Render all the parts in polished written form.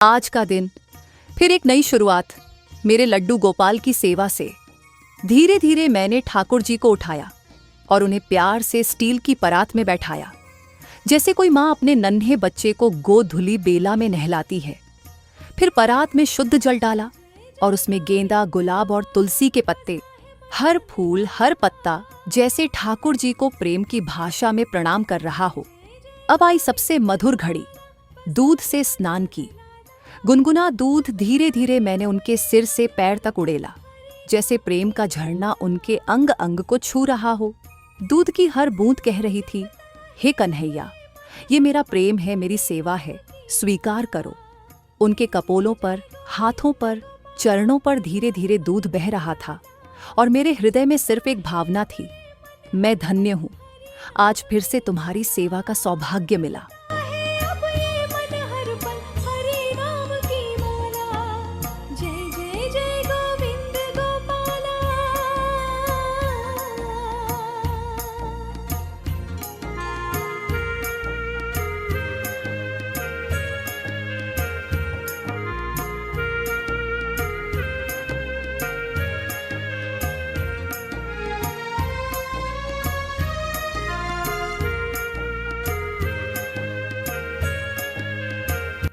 आज का दिन फिर एक नई शुरुआत मेरे लड्डू गोपाल की सेवा से। धीरे धीरे मैंने ठाकुर जी को उठाया और उन्हें प्यार से स्टील की परात में बैठाया, जैसे कोई माँ अपने नन्हे बच्चे को गोद धुली बेला में नहलाती है। फिर परात में शुद्ध जल डाला और उसमें गेंदा, गुलाब और तुलसी के पत्ते, हर फूल हर पत्ता जैसे ठाकुर जी को प्रेम की भाषा में प्रणाम कर रहा हो। अब आई सबसे मधुर घड़ी, दूध से स्नान की। गुनगुना दूध धीरे धीरे मैंने उनके सिर से पैर तक उड़ेला, जैसे प्रेम का झरना उनके अंग अंग को छू रहा हो। दूध की हर बूंद कह रही थी, हे कन्हैया, ये मेरा प्रेम है, मेरी सेवा है, स्वीकार करो। उनके कपोलों पर, हाथों पर, चरणों पर धीरे धीरे दूध बह रहा था और मेरे हृदय में सिर्फ एक भावना थी, मैं धन्य हूँ, आज फिर से तुम्हारी सेवा का सौभाग्य मिला।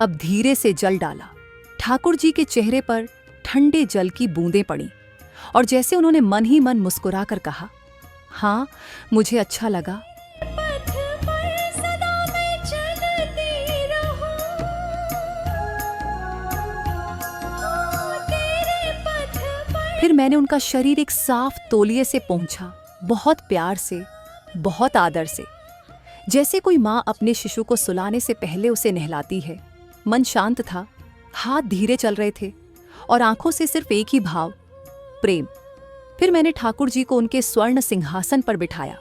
अब धीरे से जल डाला। ठाकुर जी के चेहरे पर ठंडे जल की बूंदें पड़ी और जैसे उन्होंने मन ही मन मुस्कुराकर कहा, हाँ, मुझे अच्छा लगा। फिर मैंने उनका शरीर एक साफ तौलिए से पोंछा, बहुत प्यार से, बहुत आदर से, जैसे कोई माँ अपने शिशु को सुलाने से पहले उसे नहलाती है। मन शांत था, हाथ धीरे चल रहे थे और आंखों से सिर्फ एक ही भाव, प्रेम। फिर मैंने ठाकुर जी को उनके स्वर्ण सिंहासन पर बिठाया,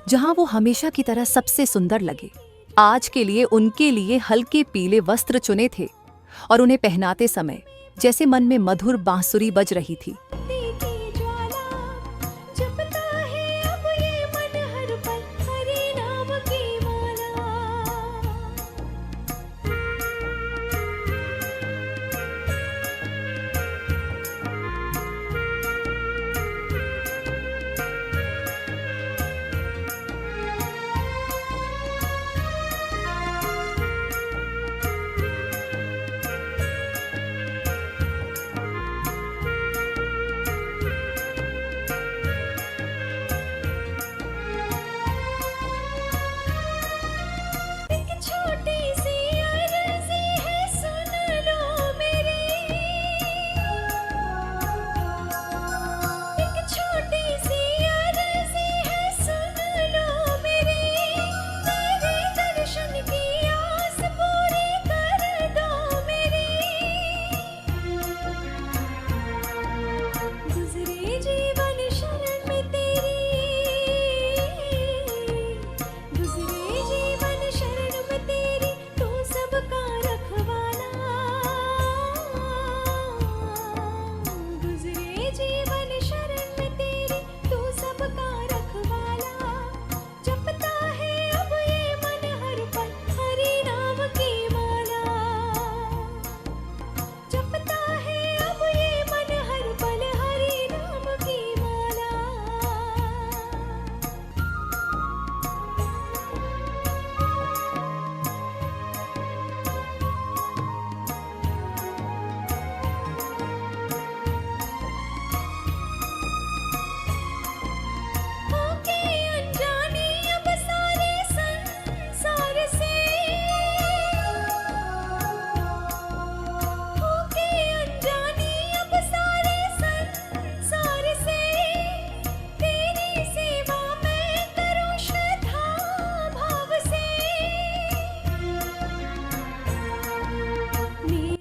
जहां वो हमेशा की तरह सबसे सुंदर लगे। आज के लिए उनके लिए हल्के पीले वस्त्र चुने थे और उन्हें पहनाते समय जैसे मन में मधुर बांसुरी बज रही थी।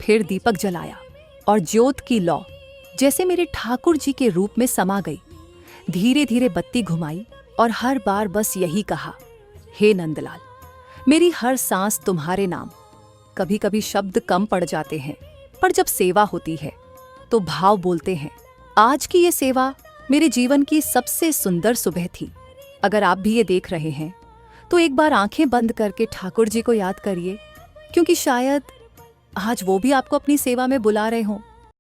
फिर दीपक जलाया और ज्योत की लौ जैसे मेरे ठाकुर जी के रूप में समा गई। धीरे धीरे बत्ती घुमाई और हर बार बस यही कहा, हे नंदलाल, मेरी हर सांस तुम्हारे नाम। कभी कभी शब्द कम पड़ जाते हैं, पर जब सेवा होती है तो भाव बोलते हैं। आज की ये सेवा मेरे जीवन की सबसे सुंदर सुबह थी। अगर आप भी ये देख रहे हैं तो एक बार आंखें बंद करके ठाकुर जी को याद करिए, क्योंकि शायद आज वो भी आपको अपनी सेवा में बुला रहे हों